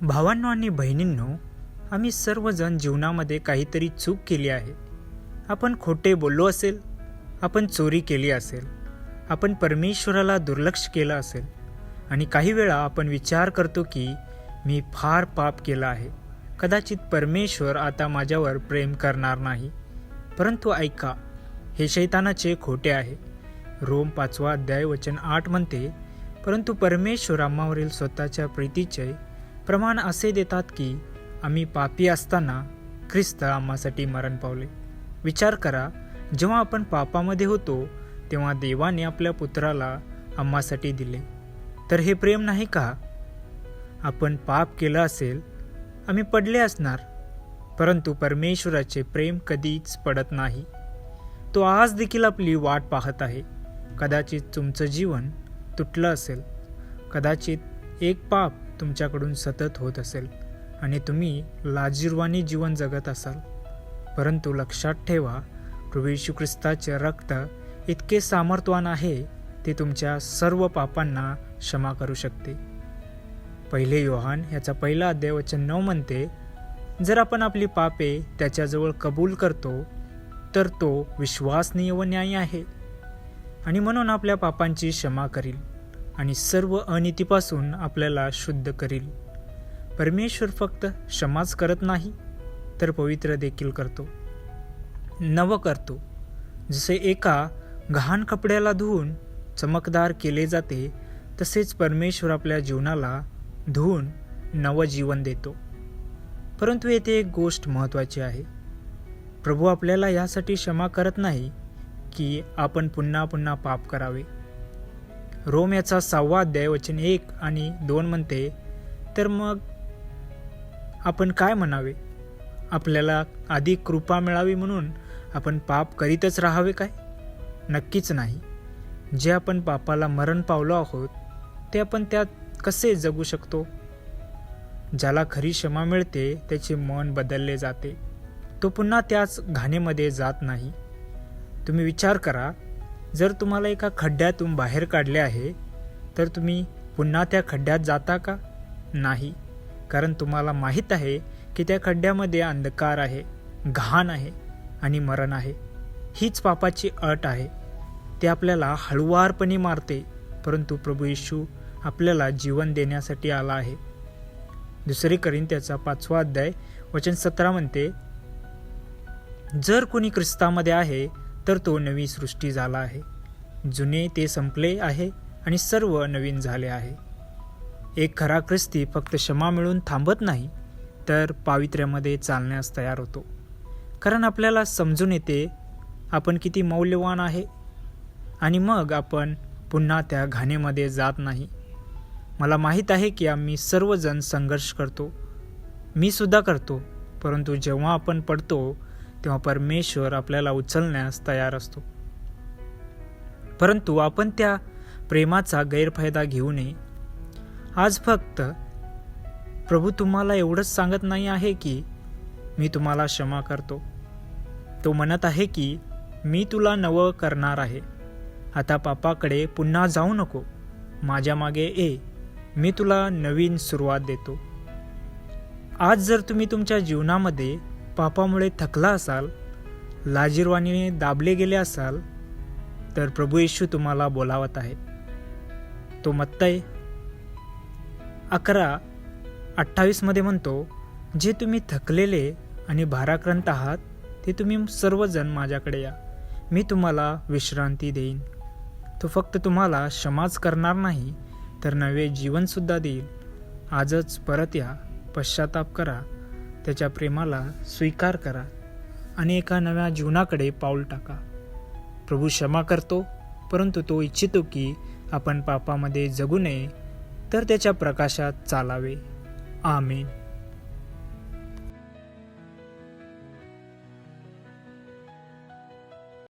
भावांनो आणि बहिणींनो, आम्ही सर्वजण जीवनामध्ये काहीतरी चूक केली आहे. आपण खोटे बोललो असेल, आपण चोरी केली असेल, आपण परमेश्वराला दुर्लक्ष केलं असेल आणि काही वेळा आपण विचार करतो की मी फार पाप केलं आहे, कदाचित परमेश्वर आता माझ्यावर प्रेम करणार नाही. परंतु ऐका, हे शैतानाचे खोटे आहे. रोम 5 अध्याय वचन 8 म्हणते, परंतु परमेश्वर आम्हावरील स्वतःच्या प्रीतीचे प्रमाण असे देतात की आम्ही पापी असताना ख्रिस्त आम्हासाठी मरण पावले. विचार करा, जेव्हा आपण पापामध्ये होतो तेव्हा देवाने आपल्या पुत्राला आम्हासाठी दिले. तर हे प्रेम नाही का? आपण पाप केलं असेल, आम्ही पडले असणार, परंतु परमेश्वराचे प्रेम कधीच पडत नाही. तो आज देखील आपली वाट पाहत आहे. कदाचित तुमचं जीवन तुटलं असेल, कदाचित एक पाप तुमच्याकडून सतत होत असेल आणि तुम्ही लाजिरवाणी जीवन जगत असाल, परंतु लक्षात ठेवा, प्रभू येशू ख्रिस्ताचे रक्त इतके सामर्थ्यवान आहे, ते तुमच्या सर्व पापांना क्षमा करू शकते. 1 योहान याचा 1 अध्याय वचन 9 म्हणते, जर आपण आपली पापे त्याच्याजवळ कबूल करतो तर तो विश्वासनीय व न्यायी आहे आणि म्हणून आपल्या पापांची क्षमा करील आणि सर्व अनितीपासून आपल्याला शुद्ध करील. परमेश्वर फक्त क्षमाच करत नाही, तर पवित्र देखील करतो, नव करतो. जसे एका घाण कपड्याला धुवून चमकदार केले जाते, तसेच परमेश्वर आपल्या जीवनाला धुवून नवजीवन देतो. परंतु येथे एक गोष्ट महत्त्वाची आहे. प्रभू आपल्याला यासाठी क्षमा करत नाही की आपण पुन्हा पुन्हा पाप करावे. रोम याचा 6 अध्याय वचन 1 आणि 2 म्हणते, तर मग आपण काय म्हणावे? आपल्याला अधिक कृपा मिळावी म्हणून आपण पाप करीतच राहावे काय? नक्कीच नाही. जे आपण पापाला मरण पावलो आहोत, ते आपण त्यात कसे जगू शकतो? ज्याला खरी क्षमा मिळते त्याचे मन बदलले जाते. तो पुन्हा त्याच घाणेमध्ये जात नाही. तुम्ही विचार करा, जर तुम्हाला एका खड्ड्यातून बाहेर काढले आहे, तर तुम्ही पुन्हा त्या खड्ड्यात जाता का? नाही, कारण तुम्हाला माहीत आहे की त्या खड्ड्यामध्ये अंधकार आहे, घाण आहे आणि मरण आहे. हीच पापाची अट आहे. ते आपल्याला हळुवारपणे मारते, परंतु प्रभू येशू आपल्याला जीवन देण्यासाठी आला आहे. 2 कोरिंथ्याचा 5 अध्याय वचन 17 म्हणते, जर कोणी ख्रिस्तामध्ये आहे तर तो नवी सृष्टी झाला आहे, जुने ते संपले आहे आणि सर्व नवीन झाले आहे. एक खरा ख्रिस्ती फक्त क्षमा मिळून थांबत नाही, तर पावित्र्यामध्ये चालण्यास तयार होतो. कारण आपल्याला समजून येते आपण किती मौल्यवान आहे आणि मग आपण पुन्हा त्या घाणेमध्ये जात नाही. मला माहीत आहे की आम्ही सर्वजण संघर्ष करतो, मी सुद्धा करतो, परंतु जेव्हा आपण पडतो तेव्हा परमेश्वर आपल्याला उचलण्यास तयार असतो. परंतु आपण त्या प्रेमाचा गैरफायदा घेऊ नये. आज फक्त प्रभू तुम्हाला एवढंच सांगत नाही आहे की मी तुम्हाला क्षमा करतो. तो म्हणत आहे की मी तुला नवं करणार आहे. आता पापाकडे पुन्हा जाऊ नको, माझ्या मागे ये, मी तुला नवीन सुरुवात देतो. आज जर तुम्ही तुमच्या जीवनामध्ये पापामुळे थकला असाल, लाजिरवाणीने दाबले गेले असाल, तर प्रभू येशू तुम्हाला बोलावत आहे. तो मत्तई 11:28 मध्ये म्हणतो, जे तुम्ही थकलेले आणि भाराक्रांत आहात ते तुम्ही सर्वजण माझ्याकडे या, मी तुम्हाला विश्रांती देईन. तो फक्त तुम्हाला क्षमाच करणार नाही, तर नवे जीवनसुद्धा देईल. आजच परत या, पश्चाताप करा, त्याच्या प्रेमाला स्वीकार करा आणि एका नव्या जीवनाकडे पाऊल टाका. प्रभू क्षमा करतो, परंतु तो इच्छितो की आपण पापामध्ये जगू नये, तर त्याच्या प्रकाशात चालावे. आमेन.